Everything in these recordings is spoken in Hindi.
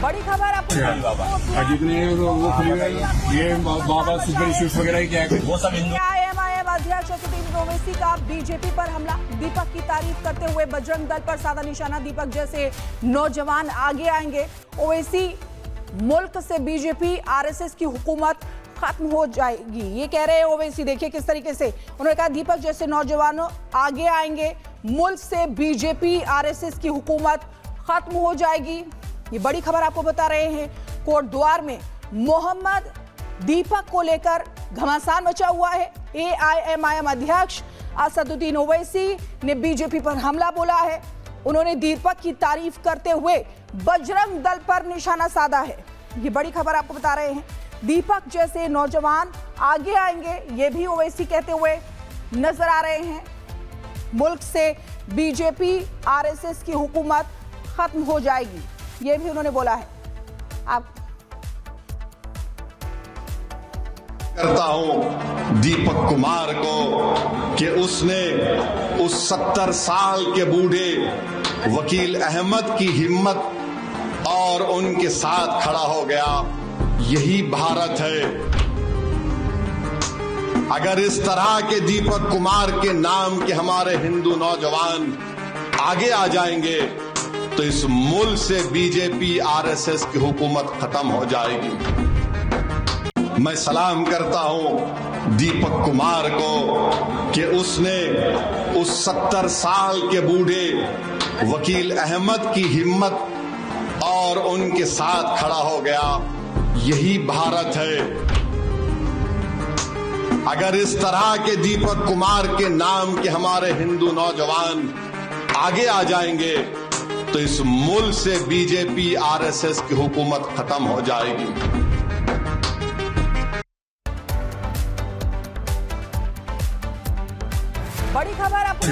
बड़ी खबर आपको जितने वो खुले ये बाबा सुपर इश्यूज वगैरह क्या है वो सब हिंदू। एआईएमआईएम अध्यक्ष असदुद्दीन ओवैसी का बीजेपी पर हमला। दीपक की तारीफ करते हुए बजरंग दल पर साधा निशाना। दीपक जैसे नौजवान आगे आएंगे। ओवैसी मुल्क से बीजेपी आरएसएस की हुकूमत खत्म हो जाएगी, ये कह रहे हैं ओवैसी। देखिए किस तरीके से उन्होंने कहा, दीपक जैसे नौजवान आगे आएंगे, मुल्क से बीजेपी आरएसएस की हुकूमत खत्म हो जाएगी। ये बड़ी खबर आपको बता रहे हैं। कोटद्वार में मोहम्मद दीपक को लेकर घमासान मचा हुआ है। एआईएमआईएम अध्यक्ष असदुद्दीन ओवैसी ने बीजेपी पर हमला बोला है। उन्होंने दीपक की तारीफ करते हुए बजरंग दल पर निशाना साधा है। ये बड़ी खबर आपको बता रहे हैं। दीपक जैसे नौजवान आगे आएंगे, ये भी ओवैसी कहते हुए नजर आ रहे हैं। मुल्क से बीजेपी आरएसएस की हुकूमत खत्म हो जाएगी, ये भी उन्होंने बोला है। आप करता हूं दीपक कुमार को कि उसने उस 70 साल के बूढ़े वकील अहमद की हिम्मत और उनके साथ खड़ा हो गया। यही भारत है। अगर इस तरह के दीपक कुमार के नाम के हमारे हिंदू नौजवान आगे आ जाएंगे तो इस मुल्क से बीजेपी आरएसएस की हुकूमत खत्म हो जाएगी। मैं सलाम करता हूं दीपक कुमार को कि उसने उस 70 साल के बूढ़े वकील अहमद की हिम्मत और उनके साथ खड़ा हो गया। यही भारत है। अगर इस तरह के दीपक कुमार के नाम के हमारे हिंदू नौजवान आगे आ जाएंगे तो इस मुल्क से बीजेपी आरएसएस की हुकूमत खत्म हो जाएगी। बड़ी खबर आपको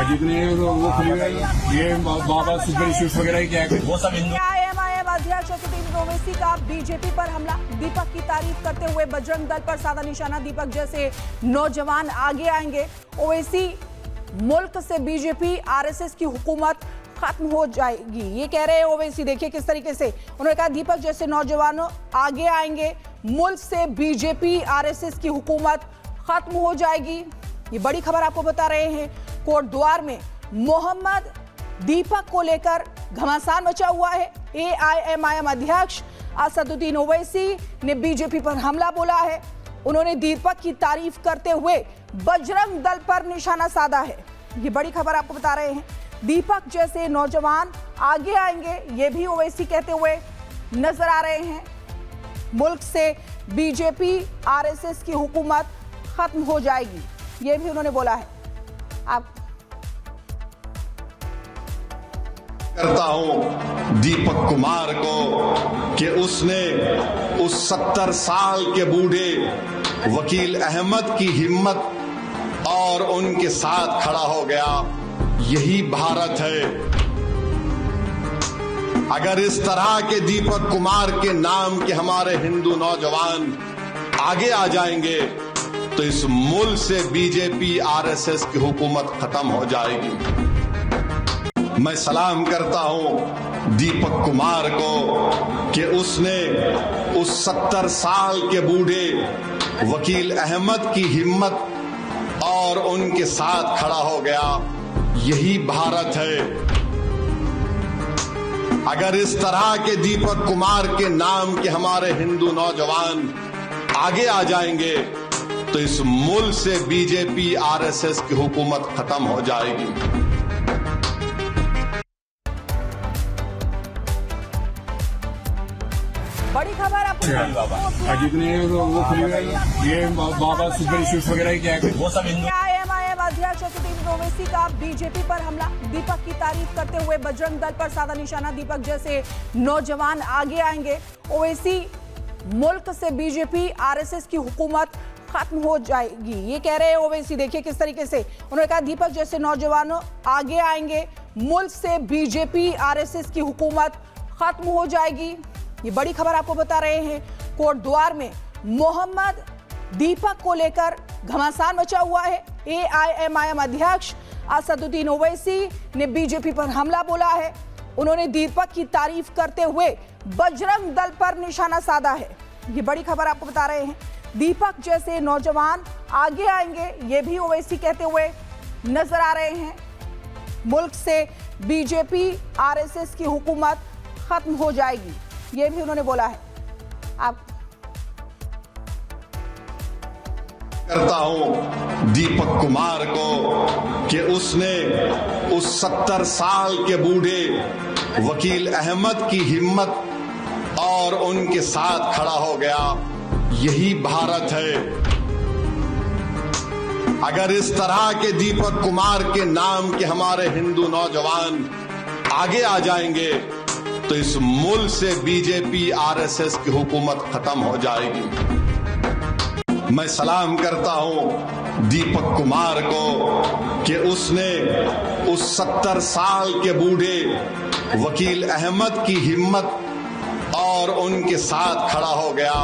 जितने वो खुले ये बाबा सुपर इश्यूज वगैरह क्या है वो सब हिंदू। एआईएमआईएम अध्यक्ष असदुद्दीन ओवैसी का बीजेपी पर हमला। दीपक की तारीफ करते हुए बजरंग दल पर साधा निशाना। दीपक जैसे नौजवान आगे आएंगे। ओवैसी मुल्क से बीजेपी आरएसएस की हुकूमत खत्म हो जाएगी, ये कह रहे हैं ओवैसी। देखिए किस तरीके से उन्होंने कहा, दीपक जैसे नौजवान आगे आएंगे, मुल्क से बीजेपी आरएसएस की हुकूमत खत्म हो जाएगी। ये बड़ी खबर आपको बता रहे हैं। कोटद्वार में मोहम्मद दीपक को लेकर घमासान मचा हुआ है। एआईएमआईएम अध्यक्ष असदुद्दीन ओवैसी ने बीजेपी पर हमला बोला है। उन्होंने दीपक की तारीफ करते हुए बजरंग दल पर निशाना साधा है। ये बड़ी खबर आपको बता रहे हैं। दीपक जैसे नौजवान आगे आएंगे, ये भी ओवैसी कहते हुए नजर आ रहे हैं। मुल्क से बीजेपी आरएसएस की हुकूमत खत्म हो जाएगी, ये भी उन्होंने बोला है। आप करता हूं दीपक कुमार को कि उसने उस 70 साल के बूढ़े वकील अहमद की हिम्मत और उनके साथ खड़ा हो गया। यही भारत है। अगर इस तरह के दीपक कुमार के नाम के हमारे हिंदू नौजवान आगे आ जाएंगे तो इस मुल्क से बीजेपी आरएसएस की हुकूमत खत्म हो जाएगी। मैं सलाम करता हूं दीपक कुमार को कि उसने उस 70 साल के बूढ़े वकील अहमद की हिम्मत और उनके साथ खड़ा हो गया। यही भारत है। अगर इस तरह के दीपक कुमार के नाम के हमारे हिंदू नौजवान आगे आ जाएंगे तो इस मुल्क से बीजेपी आरएसएस की हुकूमत खत्म हो जाएगी। बड़ी खबर आपको जितने वो खुले ये बाबा सुपर इश्यूज वगैरह क्या है वो सब हिंदू। एआईएमआईएम अध्यक्ष असदुद्दीन ओवैसी का बीजेपी पर हमला। दीपक की तारीफ करते हुए बजरंग दल पर साधा निशाना। दीपक जैसे नौजवान आगे आएंगे। ओवैसी मुल्क से बीजेपी आरएसएस की हुकूमत खत्म हो जाएगी, ये कह रहे हैं ओवैसी। देखिए किस तरीके से उन्होंने कहा, दीपक जैसे नौजवान आगे आएंगे, मुल्क से बीजेपी आरएसएस की हुकूमत खत्म हो जाएगी। ये बड़ी खबर आपको बता रहे हैं। कोटद्वार में मोहम्मद दीपक को लेकर घमासान मचा हुआ है। एआईएमआईएम अध्यक्ष असदुद्दीन ओवैसी ने बीजेपी पर हमला बोला है। उन्होंने दीपक की तारीफ करते हुए बजरंग दल पर निशाना साधा है। ये बड़ी खबर आपको बता रहे हैं। दीपक जैसे नौजवान आगे आएंगे, ये भी ओवैसी कहते हुए नजर आ रहे हैं। मुल्क से बीजेपी आरएसएस की हुकूमत खत्म हो जाएगी, ये भी उन्होंने बोला है। आप करता हूं दीपक कुमार को कि उसने उस 70 साल के बूढ़े वकील अहमद की हिम्मत और उनके साथ खड़ा हो गया। यही भारत है। अगर इस तरह के दीपक कुमार के नाम के हमारे हिंदू नौजवान आगे आ जाएंगे तो इस मुल्क से बीजेपी आरएसएस की हुकूमत खत्म हो जाएगी। मैं सलाम करता हूं दीपक कुमार को कि उसने उस 70 साल के बूढ़े वकील अहमद की हिम्मत और उनके साथ खड़ा हो गया।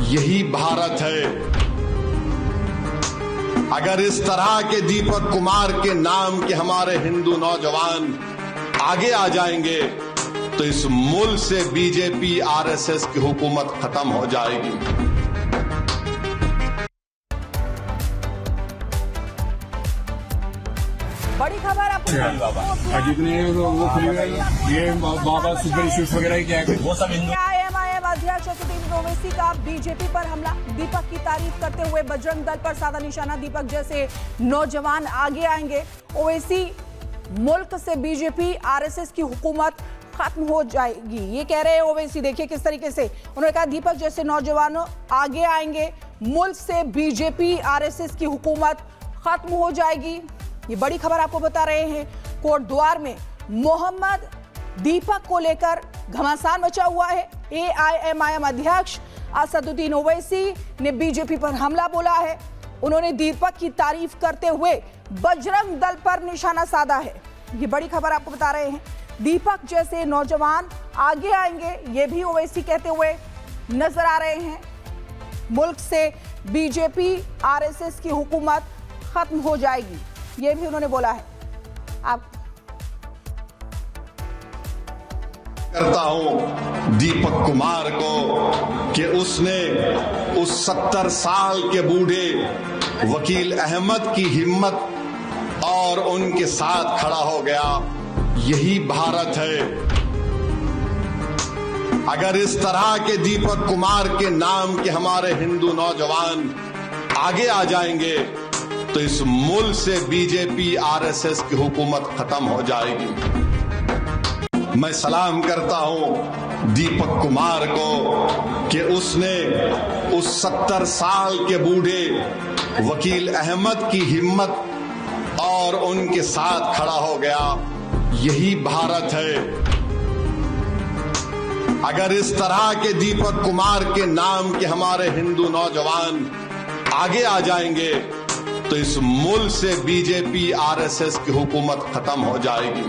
यही भारत है। अगर इस तरह के दीपक कुमार के नाम के हमारे हिंदू नौजवान आगे आ जाएंगे तो इस मुल्क से बीजेपी आरएसएस की हुकूमत खत्म हो जाएगी। बड़ी खबर आपको जितने वो खुल गए ये बाबा सुपर इश्यूज वगैरह क्या है वो सब एआईएमआईएम अध्यक्ष असदुद्दीन ओवैसी का बीजेपी पर हमला। दीपक की तारीफ करते हुए बजरंग दल पर साधा निशाना। दीपक जैसे नौजवान आगे आएंगे, ओवैसी मुल्क से बीजेपी आरएसएस की हुकूमत खत्म हो जाएगी, ये कह रहे हैं ओवैसी। देखिए किस तरीके से उन्होंने कहा, दीपक जैसे नौजवान आगे आएंगे, मुल्क से बीजेपी आरएसएस की हुकूमत खत्म हो जाएगी। ये बड़ी खबर आपको बता रहे हैं। कोटद्वार में मोहम्मद दीपक को लेकर घमासान मचा हुआ है। एआईएमआईएम अध्यक्ष असदुद्दीन ओवैसी ने बीजेपी पर हमला बोला है। उन्होंने दीपक की तारीफ करते हुए बजरंग दल पर निशाना साधा है। ये बड़ी खबर आपको बता रहे हैं। दीपक जैसे नौजवान आगे आएंगे, ये भी ओवैसी कहते हुए नजर आ रहे हैं। मुल्क से बीजेपी आरएसएस की हुकूमत खत्म हो जाएगी, ये भी उन्होंने बोला है। आप करता हूं दीपक कुमार को कि उसने उस 70 साल के बूढ़े वकील अहमद की हिम्मत और उनके साथ खड़ा हो गया। यही भारत है। अगर इस तरह के दीपक कुमार के नाम के हमारे हिंदू नौजवान आगे आ जाएंगे तो इस मुल्क से बीजेपी आरएसएस की हुकूमत खत्म हो जाएगी। मैं सलाम करता हूं दीपक कुमार को कि उसने उस 70 साल के बूढ़े वकील अहमद की हिम्मत और उनके साथ खड़ा हो गया। यही भारत है। अगर इस तरह के दीपक कुमार के नाम के हमारे हिंदू नौजवान आगे आ जाएंगे तो इस मुल्क से बीजेपी आरएसएस की हुकूमत खत्म हो जाएगी।